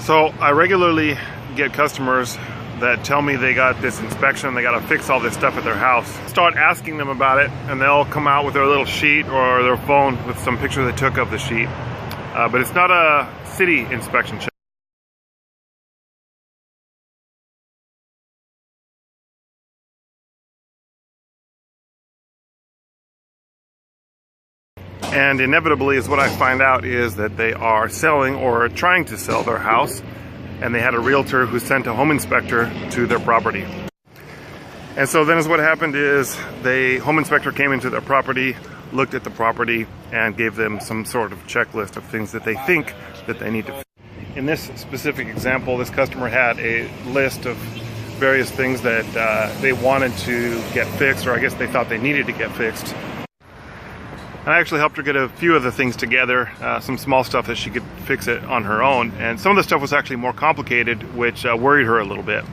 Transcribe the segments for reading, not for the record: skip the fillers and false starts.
So I regularly get customers that tell me they got this inspection, they got to fix all this stuff at their house. Start asking them about it, and they'll come out with their little sheet or their phone with some picture they took of the sheet. But it's not a city inspection check. And inevitably is what I find out is that they are selling or trying to sell their house, and they had a realtor who sent a home inspector to their property. And so then what happened is the home inspector came into their property, looked at the property, and gave them some sort of checklist of things that they think that they need to fix. In this specific example, this customer had a list of various things that they wanted to get fixed, or I guess they thought they needed to get fixed. And I actually helped her get a few of the things together, some small stuff that she could fix it on her own. And some of the stuff was actually more complicated, which worried her a little bit.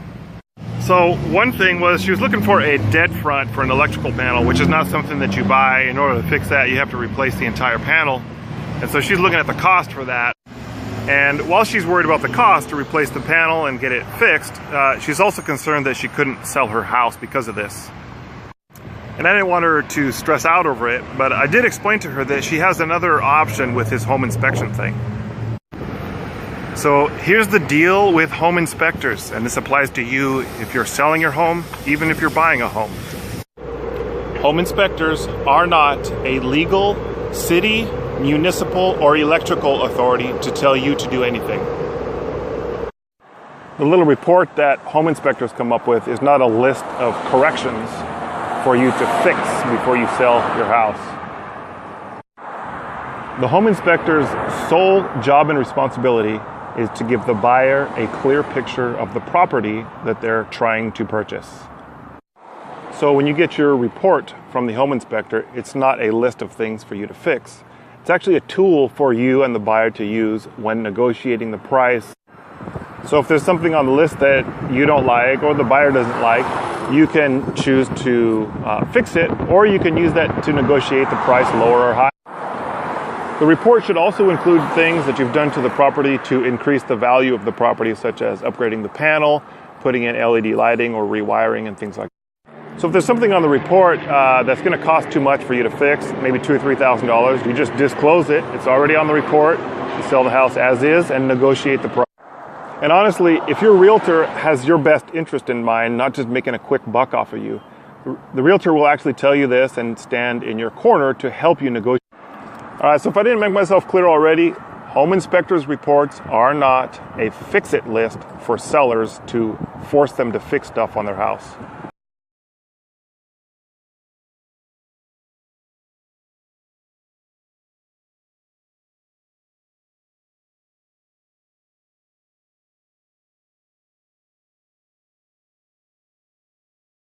So one thing was she was looking for a dead front for an electrical panel, which is not something that you buy. In order to fix that, you have to replace the entire panel. And so she's looking at the cost for that. And while she's worried about the cost to replace the panel and get it fixed, she's also concerned that she couldn't sell her house because of this. And I didn't want her to stress out over it, but I did explain to her that she has another option with his home inspection thing. So here's the deal with home inspectors, and this applies to you if you're selling your home, even if you're buying a home. Home inspectors are not a legal, city, municipal, or electrical authority to tell you to do anything. The little report that home inspectors come up with is not a list of corrections for you to fix before you sell your house. The home inspector's sole job and responsibility is to give the buyer a clear picture of the property that they're trying to purchase. So when you get your report from the home inspector, it's not a list of things for you to fix. It's actually a tool for you and the buyer to use when negotiating the price. So if there's something on the list that you don't like or the buyer doesn't like, you can choose to fix it, or you can use that to negotiate the price lower or higher. The report should also include things that you've done to the property to increase the value of the property, such as upgrading the panel, putting in LED lighting, or rewiring and things like that. So if there's something on the report that's going to cost too much for you to fix, maybe $2,000 or $3,000, you just disclose it. It's already on the report. You sell the house as is and negotiate the price. And honestly, if your realtor has your best interest in mind, not just making a quick buck off of you, the realtor will actually tell you this and stand in your corner to help you negotiate. All right, so if I didn't make myself clear already, home inspectors' reports are not a fix-it list for sellers to force them to fix stuff on their house.